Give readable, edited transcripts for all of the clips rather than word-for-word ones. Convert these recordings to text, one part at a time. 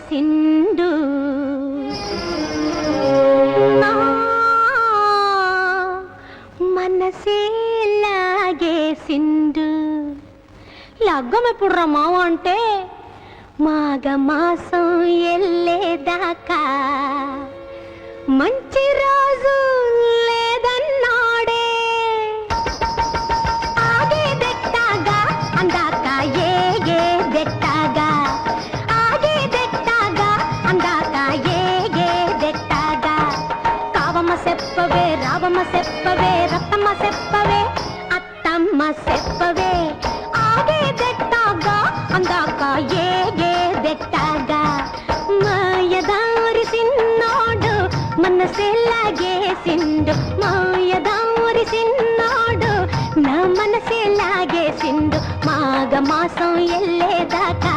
సింధు మనసే లాగే సింధు లగ్గం ఎప్పుడు రా మావ అంటే మాఘ మాసం ఎల్లేదాకా మంచి రోజు లేదన్నాడే ఆగే దెట్టాగా అందాక ఏగే దెట్టాగా ఆగే దెట్టాగా అందాక ఏగే దెట్టాగా కావమ్మ సెప్పవే రావమ్మ సెప్పవే రత్తమ్మ సెప్పవే అత్తమ్మ సెప్పవే ఆగే దెట్టాగా అందాక ఏగే దెట్టాగా మాయదారి సిన్నోడు మనసే లాగేసిండు మాయదారి సిన్నోడు నా మనసే లాగేసిండు మాఘ మాసం ఎల్లేదాకా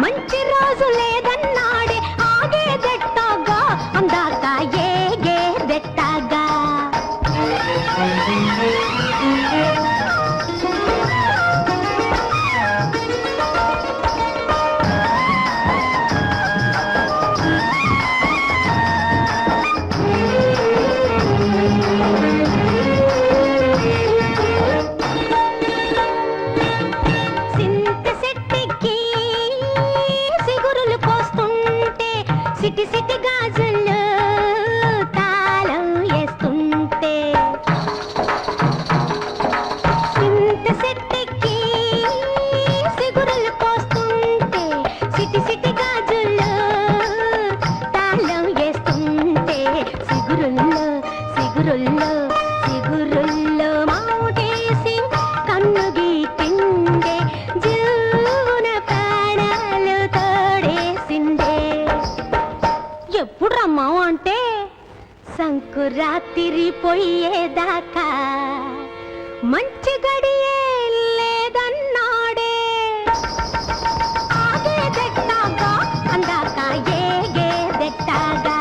మంచి రోజు లేదన్నాడే ఆగే దెట్టాగా అందాక ఏగే దెట్టాగా సిటి సిటి గాజులు తాళం వేస్తుంటే సింత సెట్టికి సిగురులు పోస్తుంటే సిటి సిటి గాజులు తాళం వేస్తుంటే సిగురుల్లో సిగురుల్లో సిగురుల్లో మాటేసి కన్ను గీటిండే జీవన ప్రాణాలు తోడేసిందే ఎప్పుడు రమ్మావు అంటే సంకురాత్రి పోయేదాకా మంచి గడియే లేదన్నాడే ఆగే దెట్టాగా అందాక ఏగే దెట్టాగా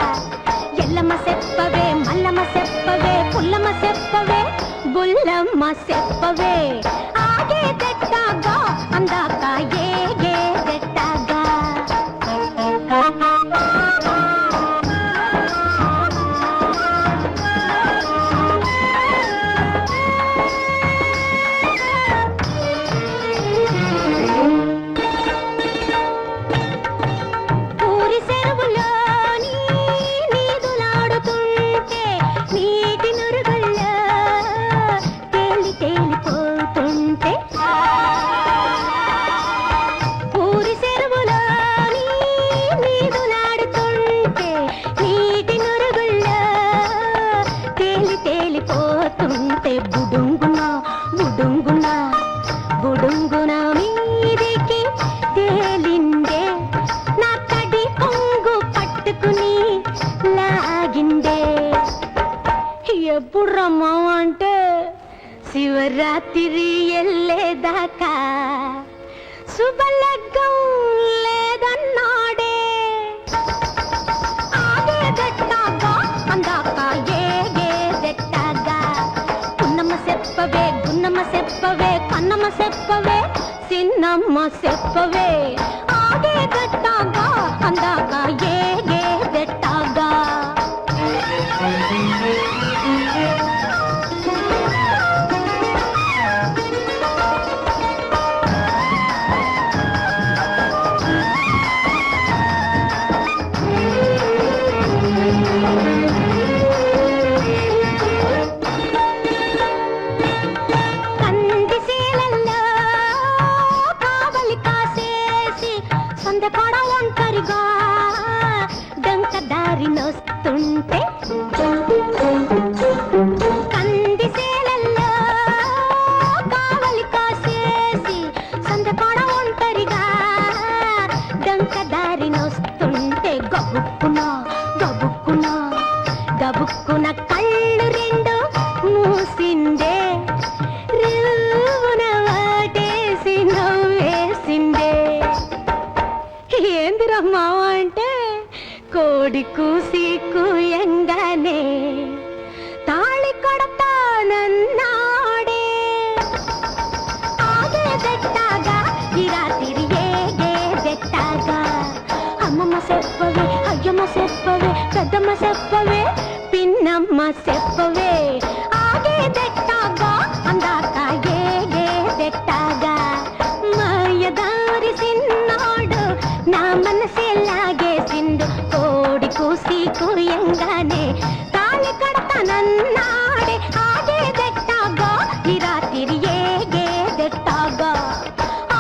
ఎల్లమ్మ సెప్పవే మల్లమ్మ సెప్పవే పుల్లమ్మ సెప్పవే బుల్లమ్మ సెప్పవే ఆగే దెట్టాగా అందాక ఏగే దెట్టాగా బుడుంగున మీదికి తేలిందే నా తడి కొంగు పట్టుకుని లాగిందే ఎప్పుడు రమ్మావు అంటే శివరాత్రి ఎల్లేదాకా శుభలగ్గం లేదన్నాడే ఆగే దెట్టాగా అందాక ఏగే దెట్టాగా పున్నమ్మ సెప్పవే గున్నమ్మ సెప్పవే కన్నమ్మ సెప్పవే సిన్నమ్మ సెప్పవే ఆగే దెట్టాగా అందాక ఏగే దెట్టాగా చెప్పవే పిన్నమ్మ చెప్పవే ఆగేదెట్టాగా అందాక ఏగేదెట్టాగా మాయదారి సిన్నాడు నా మనసే లాగేసిండు కోడి కూసి కూయంగానే తాళి కడతానన్నాడే ఆగేదెట్టాగా ఈ రాత్రి ఏగేదెట్టాగా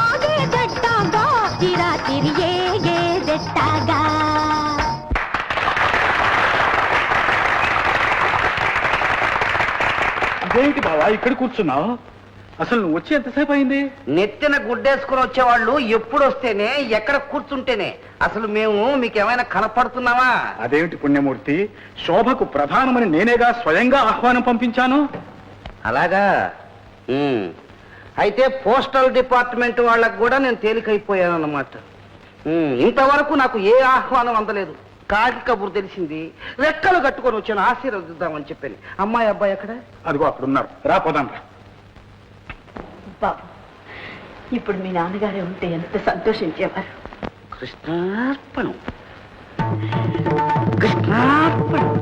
ఆగేదెట్టాగా ఈ రాత్రి ఏగేదెట్టాగా ఇదేంటి బావా ఇక్కడ కూర్చున్నావు? అసలు నువ్వు వచ్చి ఎంతసేపు అయింది? నెత్తిన గుడ్డేసుకుని వచ్చేవాళ్ళు ఎప్పుడు వస్తేనే ఎక్కడ కూర్చుంటేనే. అసలు మేము మీకేమైనా కనపడుతున్నావా? అదేమిటి పుణ్యమూర్తి, శోభకు ప్రధానమని నేనేగా స్వయంగా ఆహ్వానం పంపించాను. అలాగా అయితే పోస్టల్ డిపార్ట్మెంట్ వాళ్ళకు కూడా నేను తేలికైపోయాను అన్నమాట. ఇంతవరకు నాకు ఏ ఆహ్వానం అందలేదు. కాకి కబురు తెలిసింది, రెక్కలు కట్టుకొని వచ్చాను ఆశీర్వదిద్దామని చెప్పాను. అమ్మాయి అబ్బాయి ఎక్కడ? అదిగో అక్కడ ఉన్నారు, రా పోదాం రా. బాబు, ఇప్పుడు మీ నాన్నగారే ఉంటే ఎంత సంతోషించేవారు. కృష్ణార్పణం కృష్ణార్పణం.